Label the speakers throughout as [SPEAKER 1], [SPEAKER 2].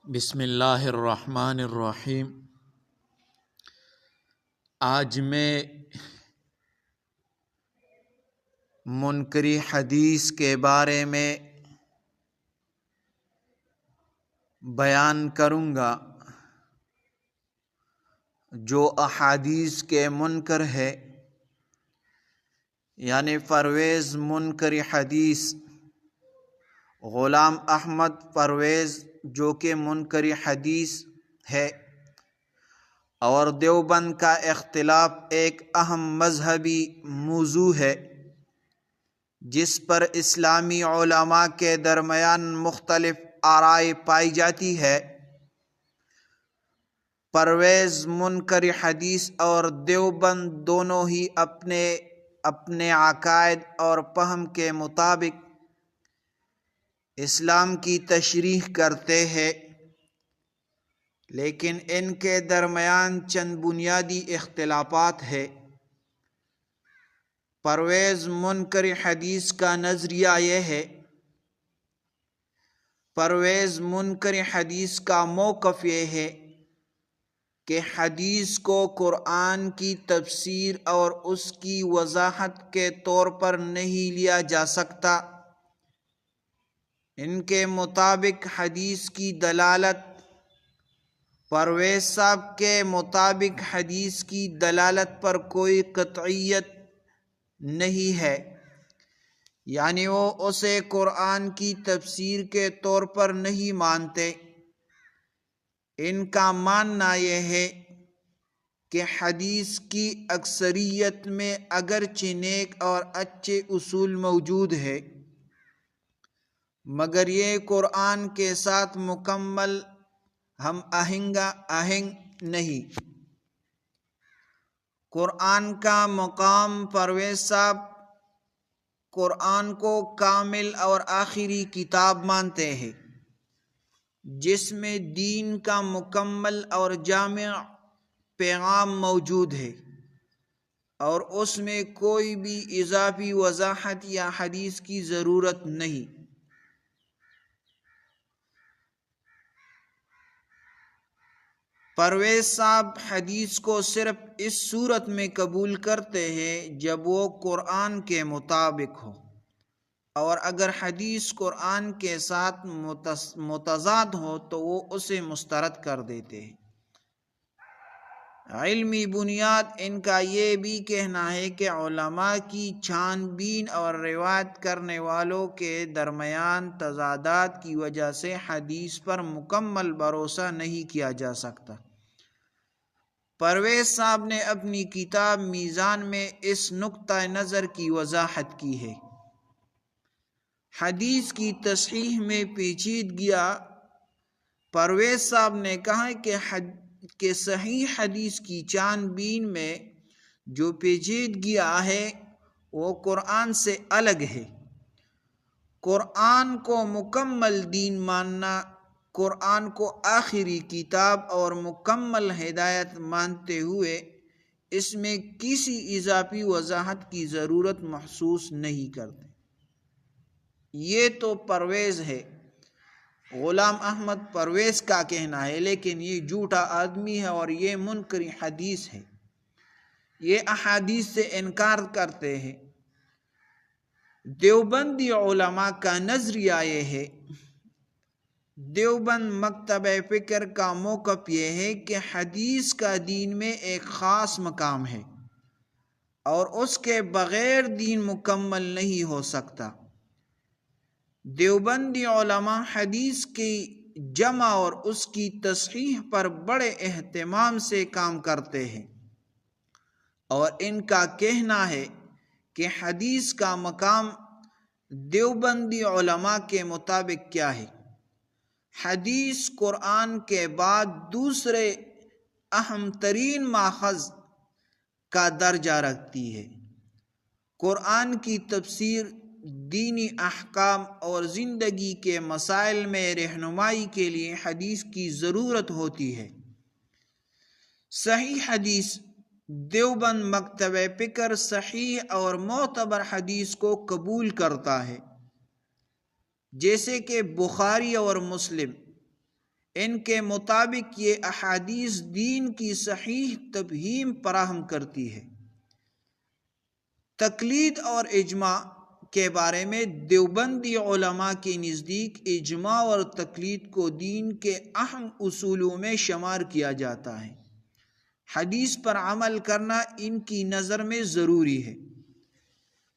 [SPEAKER 1] بسم اللہ الرحمن الرحیم۔ آج میں منکری حدیث کے بارے میں بیان کروں گا۔ جو احادیث کے منکر ہے، یعنی پرویز منکری حدیث غلام احمد پرویز جو کہ منکری حدیث ہے، اور دیوبند کا اختلاف ایک اہم مذہبی موضوع ہے جس پر اسلامی علماء کے درمیان مختلف آرائیں پائی جاتی ہے۔ پرویز منکر حدیث اور دیوبند دونوں ہی اپنے عقائد اور فہم کے مطابق اسلام کی تشریح کرتے ہیں، لیکن ان کے درمیان چند بنیادی اختلافات ہیں۔ پرویز منکر حدیث کا نظریہ یہ ہے، پرویز منکر حدیث کا موقف یہ ہے کہ حدیث کو قرآن کی تفسیر اور اس کی وضاحت کے طور پر نہیں لیا جا سکتا۔ ان کے مطابق حدیث کی دلالت، پرویز صاحب کے مطابق حدیث کی دلالت پر کوئی قطعیت نہیں ہے، یعنی وہ اسے قرآن کی تفسیر کے طور پر نہیں مانتے۔ ان کا ماننا یہ ہے کہ حدیث کی اکثریت میں اگرچہ نیک اور اچھے اصول موجود ہے، مگر یہ قرآن کے ساتھ مکمل ہم آہنگ نہیں۔ قرآن کا مقام، پرویز صاحب قرآن کو کامل اور آخری کتاب مانتے ہیں جس میں دین کا مکمل اور جامع پیغام موجود ہے، اور اس میں کوئی بھی اضافی وضاحت یا حدیث کی ضرورت نہیں۔ پرویز صاحب حدیث کو صرف اس صورت میں قبول کرتے ہیں جب وہ قرآن کے مطابق ہو، اور اگر حدیث قرآن کے ساتھ متضاد ہو تو وہ اسے مسترد کر دیتے ہیں۔ علمی بنیاد ان کا یہ بھی کہنا ہے کہ علماء کی چھان بین اور روایت کرنے والوں کے درمیان تضادات کی وجہ سے حدیث پر مکمل بھروسہ نہیں کیا جا سکتا۔ پرویز صاحب نے اپنی کتاب میزان میں اس نقطہ نظر کی وضاحت کی ہے۔ حدیث کی تصحیح میں پیچیدگیاں، پرویز صاحب نے کہا کہ صحیح حدیث کی چھان بین میں جو پیچیدگیاں ہے وہ قرآن سے الگ ہے۔ قرآن کو مکمل دین ماننا، قرآن کو آخری کتاب اور مکمل ہدایت مانتے ہوئے اس میں کسی اضافی وضاحت کی ضرورت محسوس نہیں کرتے۔ یہ تو پرویز ہے، غلام احمد پرویز کا کہنا ہے، لیکن یہ جھوٹا آدمی ہے اور یہ منکر حدیث ہے، یہ احادیث سے انکار کرتے ہیں۔ دیوبندی علماء کا نظریہ یہ ہے، دیوبند مکتبہ فکر کا موقف یہ ہے کہ حدیث کا دین میں ایک خاص مقام ہے اور اس کے بغیر دین مکمل نہیں ہو سکتا۔ دیوبندی علماء حدیث کی جمع اور اس کی تصحیح پر بڑے اہتمام سے کام کرتے ہیں، اور ان کا کہنا ہے کہ حدیث کا مقام دیوبندی علماء کے مطابق کیا ہے۔ حدیث قرآن کے بعد دوسرے اہم ترین ماخذ کا درجہ رکھتی ہے۔ قرآن کی تفسیر، دینی احکام اور زندگی کے مسائل میں رہنمائی کے لیے حدیث کی ضرورت ہوتی ہے۔ صحیح حدیث، دیوبند مکتبہ فکر صحیح اور معتبر حدیث کو قبول کرتا ہے، جیسے کہ بخاری اور مسلم۔ ان کے مطابق یہ احادیث دین کی صحیح تفہیم فراہم کرتی ہے۔ تقلید اور اجماع کے بارے میں دیوبندی علماء کے نزدیک اجماع اور تقلید کو دین کے اہم اصولوں میں شمار کیا جاتا ہے۔ حدیث پر عمل کرنا ان کی نظر میں ضروری ہے۔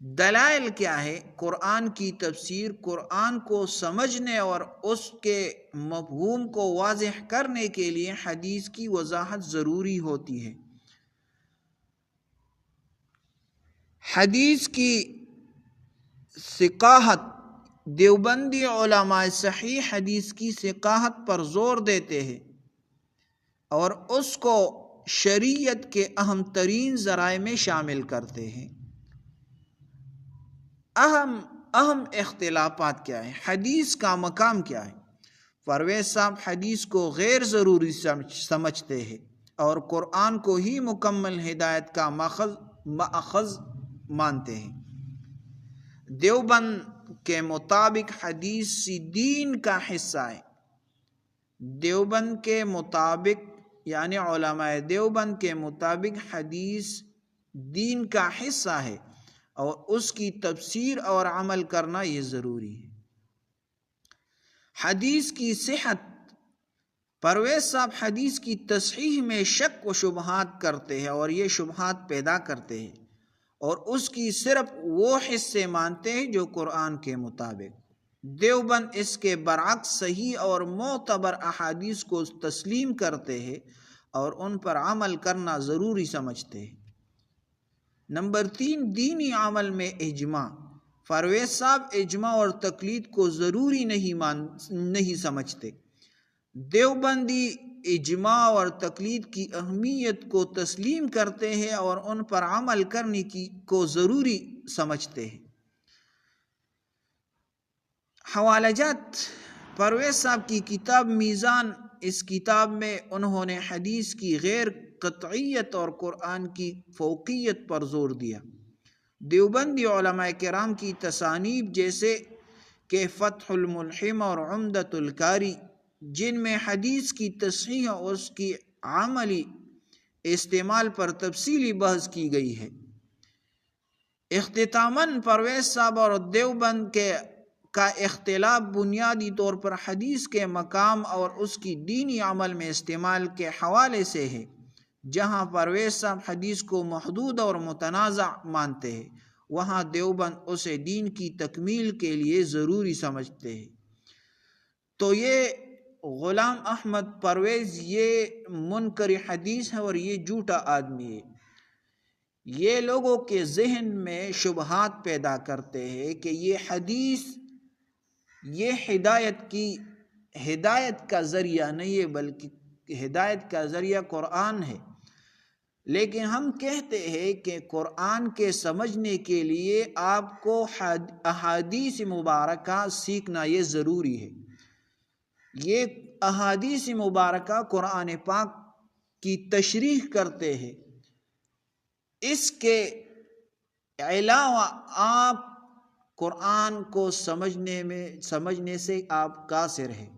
[SPEAKER 1] دلائل کیا ہے؟ قرآن کی تفسیر، قرآن کو سمجھنے اور اس کے مفہوم کو واضح کرنے کے لیے حدیث کی وضاحت ضروری ہوتی ہے۔ حدیث کی ثقاہت، دیوبندی علماء صحیح حدیث کی ثقاہت پر زور دیتے ہیں اور اس کو شریعت کے اہم ترین ذرائع میں شامل کرتے ہیں۔ اہم اختلافات کیا ہیں؟ حدیث کا مقام کیا ہے؟ پرویز صاحب حدیث کو غیر ضروری سمجھتے ہیں اور قرآن کو ہی مکمل ہدایت کا ماخذ مانتے ہیں۔ دیوبند کے مطابق حدیث دین کا حصہ ہے۔ دیوبند کے مطابق یعنی علماء دیوبند کے مطابق حدیث دین کا حصہ ہے اور اس کی تفسیر اور عمل کرنا یہ ضروری ہے۔ حدیث کی صحت، پرویز صاحب حدیث کی تصحیح میں شک و شبہات کرتے ہیں اور یہ شبہات پیدا کرتے ہیں اور اس کی صرف وہ حصے مانتے ہیں جو قرآن کے مطابق۔ دیوبند اس کے برعکس صحیح اور معتبر احادیث کو تسلیم کرتے ہیں اور ان پر عمل کرنا ضروری سمجھتے ہیں۔ نمبر 3، دینی عمل میں اجماع۔ پرویز صاحب اجماع اور تقلید کو ضروری نہیں سمجھتے۔ دیوبندی اجماع اور تقلید کی اہمیت کو تسلیم کرتے ہیں اور ان پر عمل کرنے کو ضروری سمجھتے ہیں۔ حوالہ جات، پرویز صاحب کی کتاب میزان، اس کتاب میں انہوں نے حدیث کی غیر قطعیت اور قرآن کی فوقیت پر زور دیا۔ دیوبندی علماء کرام کی تصانیف جیسے کہ فتح الملحم اور عمدۃ القاری، جن میں حدیث کی تصحیح اور اس کی عملی استعمال پر تفصیلی بحث کی گئی ہے۔ اختتاماً پرویز صاحب اور دیوبند کا اختلاف بنیادی طور پر حدیث کے مقام اور اس کی دینی عمل میں استعمال کے حوالے سے ہے۔ جہاں پرویز صاحب حدیث کو محدود اور متنازع مانتے ہیں، وہاں دیوبند اسے دین کی تکمیل کے لیے ضروری سمجھتے ہیں۔ تو یہ غلام احمد پرویز یہ منکر حدیث ہے اور یہ جھوٹا آدمی ہے۔ یہ لوگوں کے ذہن میں شبہات پیدا کرتے ہیں کہ یہ حدیث یہ ہدایت کا ذریعہ نہیں ہے بلکہ ہدایت کا ذریعہ قرآن ہے۔ لیکن ہم کہتے ہیں کہ قرآن کے سمجھنے کے لیے آپ کو احادیث مبارکہ سیکھنا یہ ضروری ہے۔ یہ احادیث مبارکہ قرآن پاک کی تشریح کرتے ہیں۔ اس کے علاوہ آپ قرآن کو سمجھنے سے آپ قاصر ہیں۔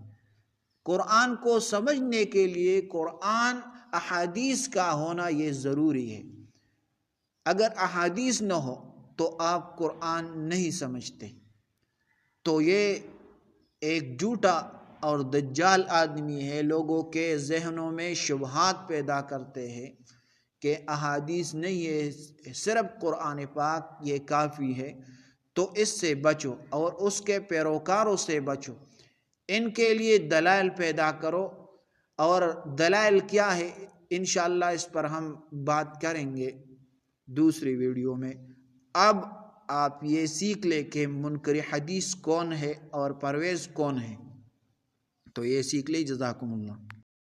[SPEAKER 1] قرآن کو سمجھنے کے لیے قرآن احادیث کا ہونا یہ ضروری ہے۔ اگر احادیث نہ ہو تو آپ قرآن نہیں سمجھتے۔ تو یہ ایک جھوٹا اور دجال آدمی ہے، لوگوں کے ذہنوں میں شبہات پیدا کرتے ہیں کہ احادیث نہیں ہے، صرف قرآن پاک یہ کافی ہے۔ تو اس سے بچو اور اس کے پیروکاروں سے بچو، ان کے لیے دلائل پیدا کرو۔ اور دلائل کیا ہے انشاءاللہ اس پر ہم بات کریں گے دوسری ویڈیو میں۔ اب آپ یہ سیکھ لیں کہ منکر حدیث کون ہے اور پرویز کون ہے، تو یہ سیکھ لیں۔ جزاکم اللہ۔